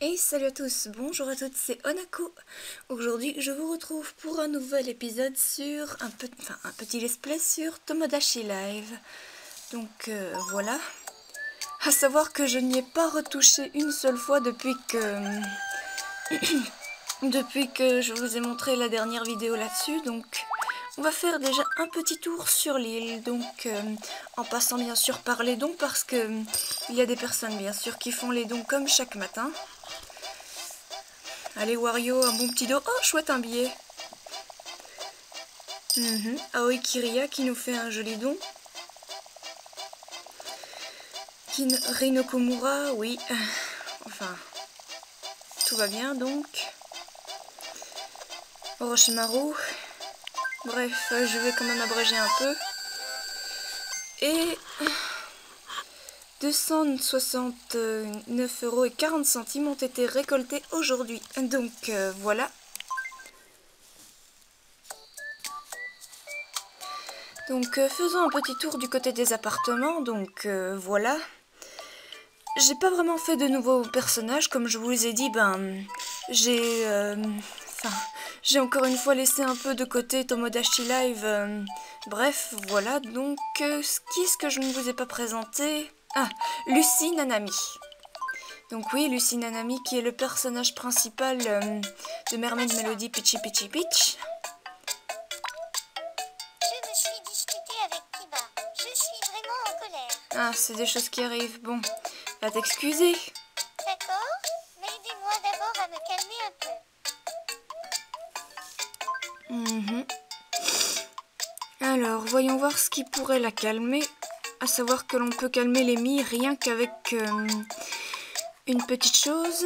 Et salut à tous, bonjour à toutes, c'est Onako. Aujourd'hui, je vous retrouve pour un nouvel épisode sur un petit let's play sur Tomodachi Live. Donc voilà. À savoir que je n'y ai pas retouché une seule fois depuis que je vous ai montré la dernière vidéo là-dessus. Donc on va faire déjà un petit tour sur l'île. Donc en passant bien sûr par les dons parce que il y a des personnes bien sûr qui font les dons comme chaque matin. Allez Wario, un bon petit dos. Oh, chouette, un billet. Aoi Kiria qui nous fait un joli don. Rino Komura, oui. Enfin, tout va bien donc. Orochimaru. Bref, je vais quand même abréger un peu. Et 269,40 € ont été récoltés aujourd'hui. Donc voilà. Donc faisons un petit tour du côté des appartements. Donc voilà. J'ai pas vraiment fait de nouveaux personnages, comme je vous ai dit, j'ai encore une fois laissé un peu de côté Tomodachi Live. Bref, voilà, donc qui est-ce que je ne vous ai pas présenté? Ah, Lucie Nanami. Donc oui, Lucie Nanami qui est le personnage principal de Mermaid Melody Peachy Peachy Peach. Je me suis disputée avec Kiba. Je suis vraiment en colère. Ah, c'est des choses qui arrivent. Bon, va t'excuser. D'accord, mais aidez-moi d'abord à me calmer un peu. Alors, voyons voir ce qui pourrait la calmer. À savoir que l'on peut calmer les Mii rien qu'avec une petite chose.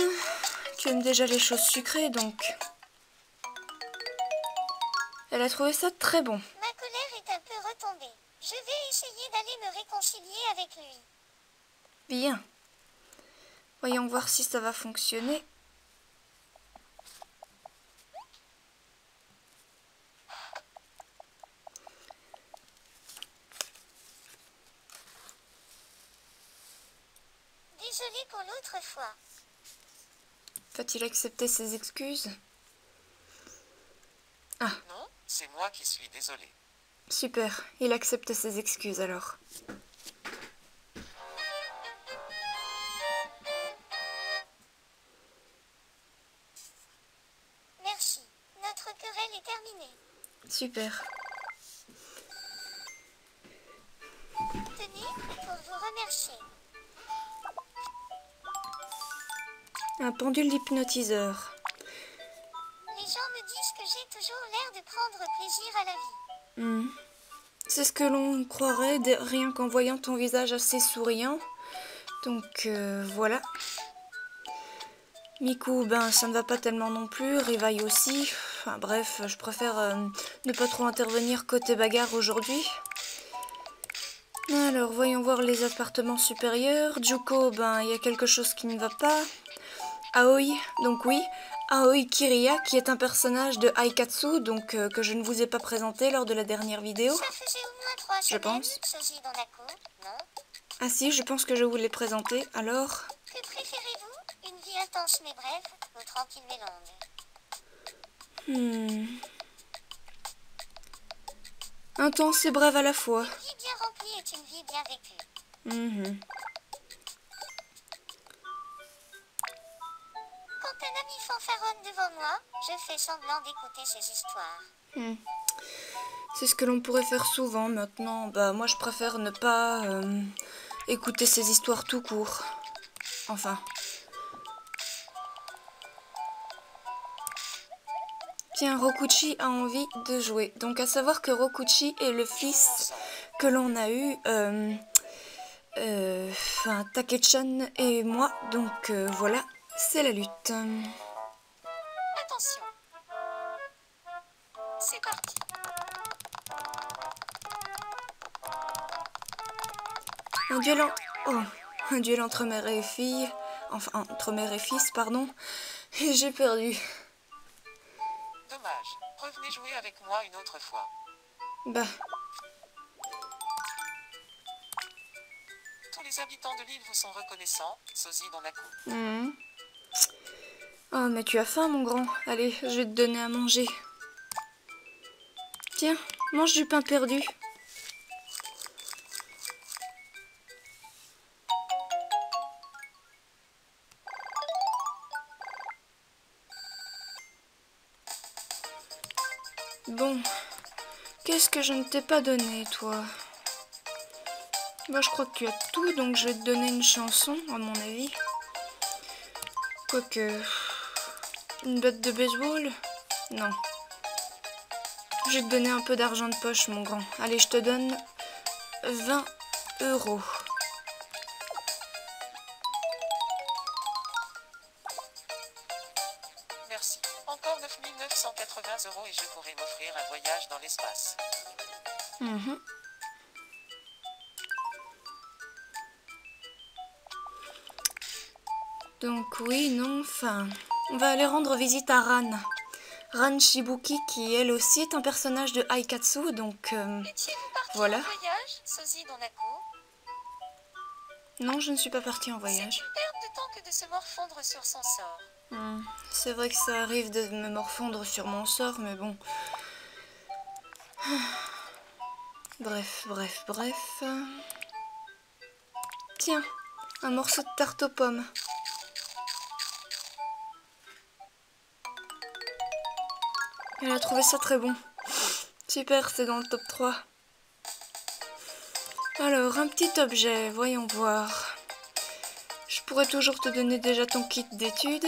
Tu aimes déjà les choses sucrées, donc elle a trouvé ça très bon. Ma colère est un peu retombée. Je vais essayer d'aller me réconcilier avec lui. Bien. Voyons voir si ça va fonctionner. Désolée pour l'autre fois. Va-t-il accepter ses excuses? Ah, Non, c'est moi qui suis désolé. super. Il accepte ses excuses alors. Merci. Notre querelle est terminée. Super. Tenez, pour vous remercier. Un pendule d'hypnotiseur. Les gens me disent que j'ai toujours l'air de prendre plaisir à la vie. C'est ce que l'on croirait rien qu'en voyant ton visage assez souriant. Donc voilà. Miku, ça ne va pas tellement non plus. Rivaille aussi. Enfin bref, je préfère ne pas trop intervenir côté bagarre aujourd'hui. Alors, voyons voir les appartements supérieurs. Juko, il y a quelque chose qui ne va pas. Aoi, donc oui. Aoi Kiria, qui est un personnage de Aikatsu, donc que je ne vous ai pas présenté lors de la dernière vidéo. Ça faisait au moins 3 Je semaines, pense. Sosie dans la cour, non? Ah si, je pense que je vous l'ai présenté. Alors, Que préférez-vous? Une vie intense mais brève ou tranquille mais longue? intense et brève à la fois. Une vie bien remplie est une vie bien vécue. Quand un ami fanfaronne devant moi, je fais semblant d'écouter ses histoires. C'est ce que l'on pourrait faire souvent maintenant. Moi je préfère ne pas écouter ces histoires tout court. Enfin. Tiens, Rokuchi a envie de jouer. Donc à savoir que Rokuchi est le fils que l'on a eu, Take-chan et moi. Donc voilà, c'est la lutte. Attention. C'est parti. Un duel entre mère et fille. Enfin, entre mère et fils, pardon. Et j'ai perdu. Dommage. Revenez jouer avec moi une autre fois. Tous les habitants de l'île vous sont reconnaissants, Sosie dans la cour. Oh, mais tu as faim, mon grand. Allez, je vais te donner à manger. Tiens, mange du pain perdu. Bon, qu'est-ce que je ne t'ai pas donné, toi? Bah, je crois que tu as tout, donc je vais te donner une chanson, à mon avis. Quoique... Une batte de baseball? Non. Je vais te donner un peu d'argent de poche, mon grand. Allez, je te donne 20 euros. Merci. Encore 9 980 € et je pourrai m'offrir un voyage dans l'espace. Mhm. Donc oui, non, enfin... On va aller rendre visite à Ran. Ran Shibuki, qui elle aussi est un personnage de Aikatsu, donc... Étiez-vous parti voilà. en voyage, Sosie Donako? Non, je ne suis pas partie en C'est voyage. une perte de temps que de se morfondre sur son sort. C'est vrai que ça arrive de me morfondre sur mon sort, mais bon... Bref. Tiens, un morceau de tarte aux pommes. Elle a trouvé ça très bon. Super, c'est dans le top 3. Alors, un petit objet, voyons voir. Je pourrais toujours te donner déjà ton kit d'études.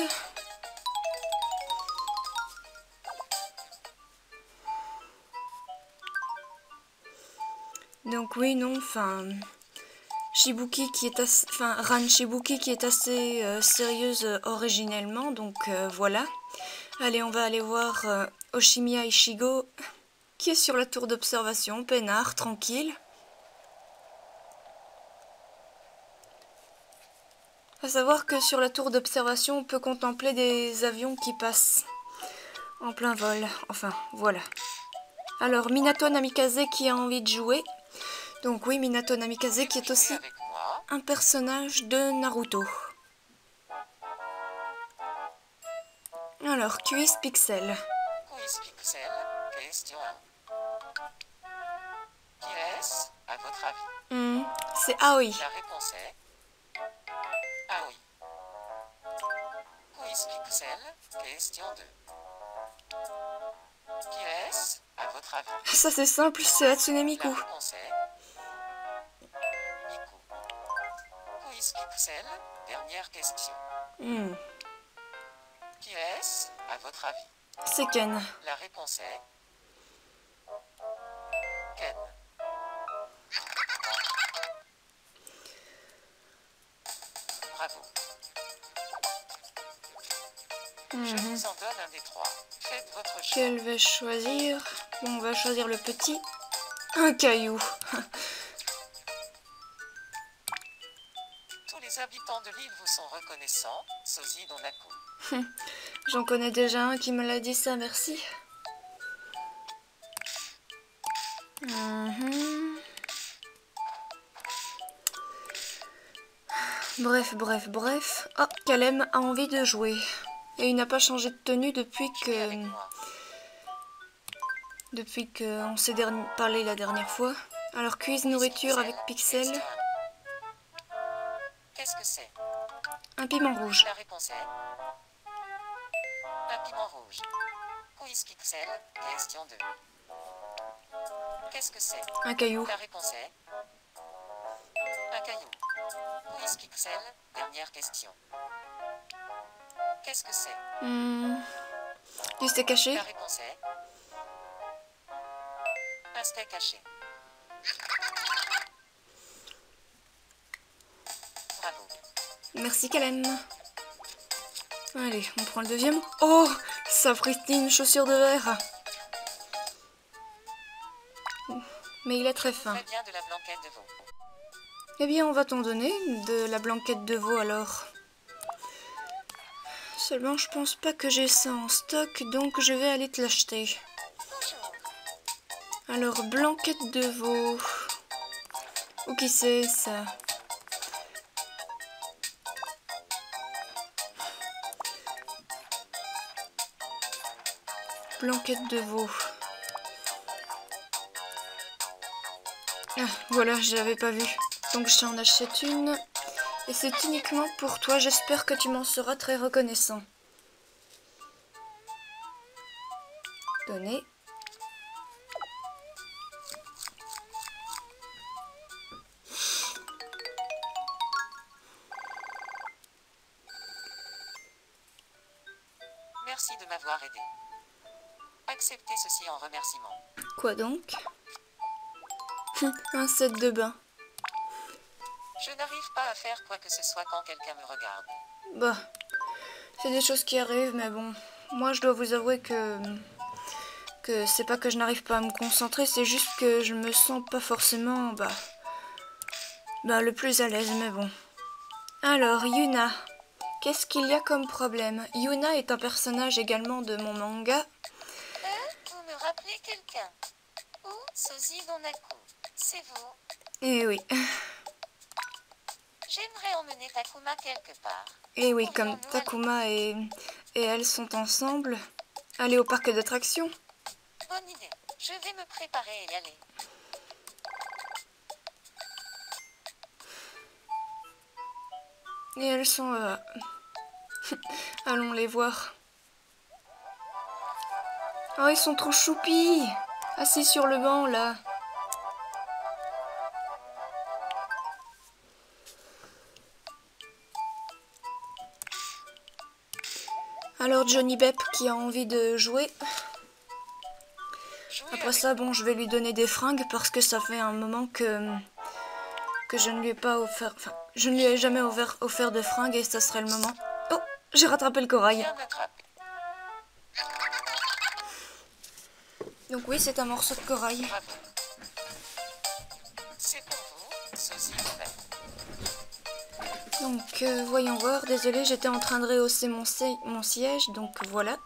Donc oui, non, enfin... Shibuki qui est assez... Enfin, Ran Shibuki qui est assez sérieuse originellement, donc voilà. Allez, on va aller voir Oshimiya Ishigo, qui est sur la tour d'observation, peinard, tranquille. À savoir que sur la tour d'observation, on peut contempler des avions qui passent en plein vol. Enfin, voilà. Alors, Minato Namikaze qui a envie de jouer. Donc oui, Minato Namikaze qui est aussi Avec moi, un personnage de Naruto. Alors, Quiz Pixel. Quiz Pixel, question 1. Qui est-ce, à votre avis? C'est Aoi. La réponse est... Ah oui. Quiz Pixel, question 2. Qui est-ce, à votre avis? Ça c'est simple, c'est Hatsune La Miku. réponse est... Miku. Quiz Pixel, dernière question. Qui est-ce, à votre avis? C'est Ken. La réponse est... Ken. Bravo. Je vous en donne un des 3. Faites votre choix. Quel vais-je choisir? Bon, on va choisir le petit. Un caillou. Tous les habitants de l'île vous sont reconnaissants, Sosie Donako. J'en connais déjà un qui me l'a dit ça, merci. Bref. Oh, Kalem a envie de jouer. Et il n'a pas changé de tenue depuis Avec moi. qu'on s'est parlé la dernière fois. Alors, quiz nourriture avec Pixel. Question 1. Qu'est-ce que c'est? Un piment rouge. La réponse est... Un piment rouge. Quiz Pixel, question 2. Qu'est-ce que c'est? Un caillou. La réponse est... Un caillou. Quiz Pixel, dernière question. Qu'est-ce que c'est? Du steak haché. La réponse est... Un steak haché. Bravo. Merci Kalem. Allez, on prend le deuxième. Oh, sapristi, chaussure de verre. Mais il est très fin. Très bien de la blanquette de veau. Eh bien, on va t'en donner de la blanquette de veau alors. Seulement, je pense pas que j'ai ça en stock, donc je vais aller te l'acheter. Bonjour. Alors, blanquette de veau. Où qui c'est ça? Blanquette de veau. Ah, voilà, je l'avais pas vu. Donc je t'en achète une. Et c'est uniquement pour toi. J'espère que tu m'en seras très reconnaissant. Donné. Merci de m'avoir aidé. Acceptez ceci en remerciement. Quoi donc? Un set de bain. Je n'arrive pas à faire quoi que ce soit quand quelqu'un me regarde. Bah, c'est des choses qui arrivent, mais bon. Moi, je dois vous avouer que c'est pas que je n'arrive pas à me concentrer, c'est juste que je me sens pas forcément, le plus à l'aise, mais bon. Alors, Yuna, qu'est-ce qu'il y a comme problème? Yuna est un personnage également de mon manga. Vous me rappelez quelqu'un? Ou Sozi Donaku? C'est vous? Eh oui, J'aimerais emmener Takuma quelque part. eh oui, comme Takuma et elle sont ensemble, aller au parc d'attractions. Bonne idée. Je vais me préparer et y aller. Et elles sont... Allons les voir. Oh, ils sont trop choupis, assis sur le banc, là. Alors Johnny Depp qui a envie de jouer. Après ça, bon, je vais lui donner des fringues parce que ça fait un moment que je ne lui ai pas offert... Enfin, je ne lui ai jamais offert de fringues et ça serait le moment. Oh, j'ai rattrapé le corail. Bien attrapé. Donc oui, c'est un morceau de corail. Bravo. C'est pour vous, Sozi Donaku. Donc, voyons voir. Désolée, j'étais en train de rehausser mon siège, donc voilà.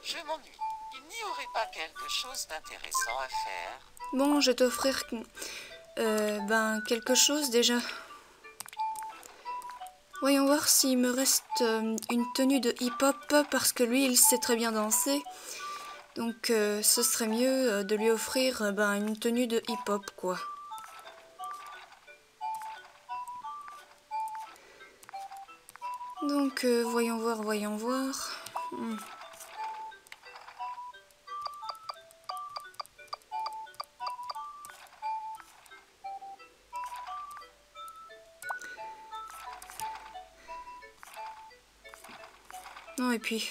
Je m'ennuie. Il n'y aurait pas quelque chose d'intéressant à faire. Bon, je vais t'offrir quelque chose déjà. Voyons voir s'il me reste une tenue de hip-hop parce que lui, il sait très bien danser. Donc, ce serait mieux de lui offrir une tenue de hip-hop, quoi. Donc, voyons voir. Non, et puis...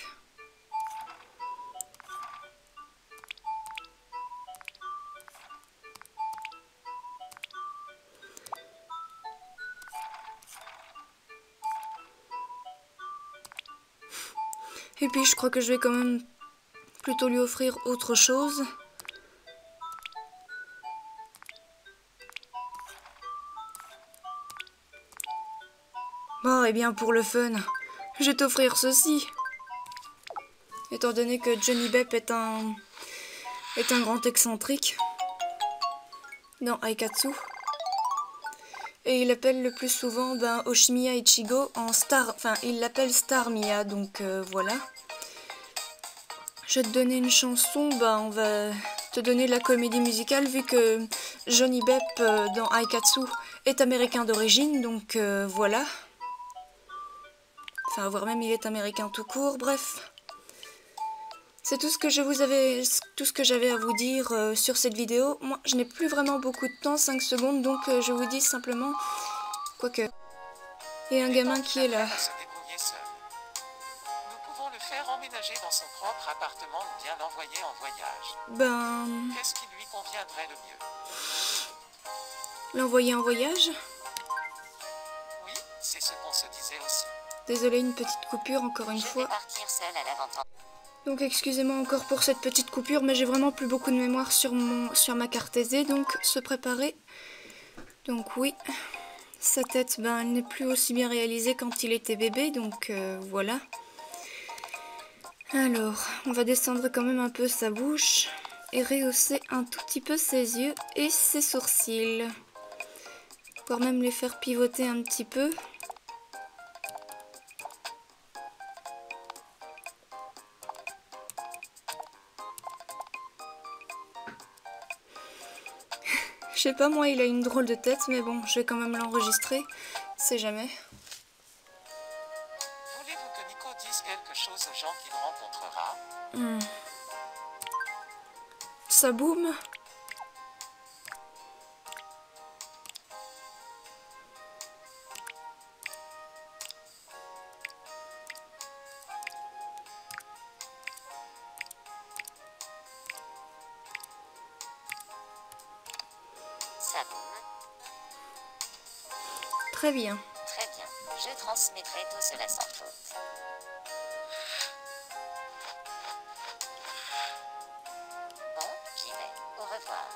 Et puis, je crois que je vais quand même plutôt lui offrir autre chose. Bon, et bien, pour le fun, je vais t'offrir ceci. Étant donné que Johnny Depp est un grand excentrique dans Aikatsu. Et il appelle le plus souvent Oshimiya Ichigo en star, enfin il l'appelle Star Mia, donc voilà. Je vais te donner une chanson, on va te donner la comédie musicale vu que Johnny Depp dans Aikatsu est américain d'origine, donc voilà. Enfin, voire même il est américain tout court, bref. C'est tout ce que j'avais à vous dire sur cette vidéo. Moi, je n'ai plus vraiment beaucoup de temps, 5 secondes, donc je vous dis simplement... Quoique... Il y a un gamin qui est là. Se débrouiller seul. Nous pouvons le faire emménager dans son propre appartement ou bien l'envoyer en voyage. Qu'est-ce qui lui conviendrait le mieux? L'envoyer en voyage? Oui, c'est ce qu'on se disait aussi. Désolée, une petite coupure encore une fois. Je vais partir seule à l'aventure. Donc excusez-moi encore pour cette petite coupure, mais j'ai vraiment plus beaucoup de mémoire sur ma carte SD, donc se préparer. Donc oui, sa tête, elle n'est plus aussi bien réalisée quand il était bébé, donc voilà. Alors, on va descendre quand même un peu sa bouche et rehausser un tout petit peu ses yeux et ses sourcils. Voire même les faire pivoter un petit peu. Je sais pas, moi, il a une drôle de tête, mais bon, je vais quand même l'enregistrer. C'est jamais. Voulez-vous que Nico dise quelque chose aux gens qu'il rencontrera? Ça boum. Ça boum. Très bien. Très bien. Je transmettrai tout cela sans faute. Bon, j'y vais. Au revoir.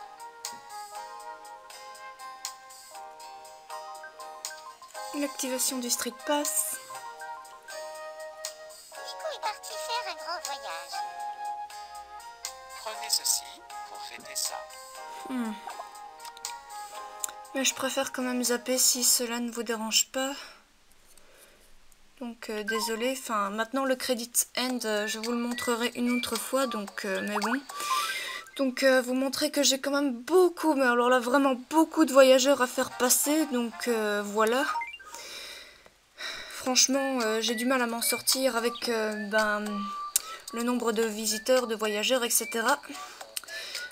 L'activation du Street Pass. Nico est parti faire un grand voyage. Prenez ceci pour fêter ça. Mais je préfère quand même zapper si cela ne vous dérange pas. Donc désolé, enfin maintenant le credit end, je vous le montrerai une autre fois, donc mais bon. Donc vous montrer que j'ai quand même beaucoup, mais alors là vraiment beaucoup de voyageurs à faire passer, donc voilà. Franchement, j'ai du mal à m'en sortir avec le nombre de visiteurs, de voyageurs, etc.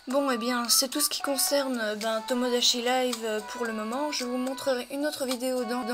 Bon, et bien, c'est tout ce qui concerne Tomodachi Live pour le moment. Je vous montrerai une autre vidéo dans...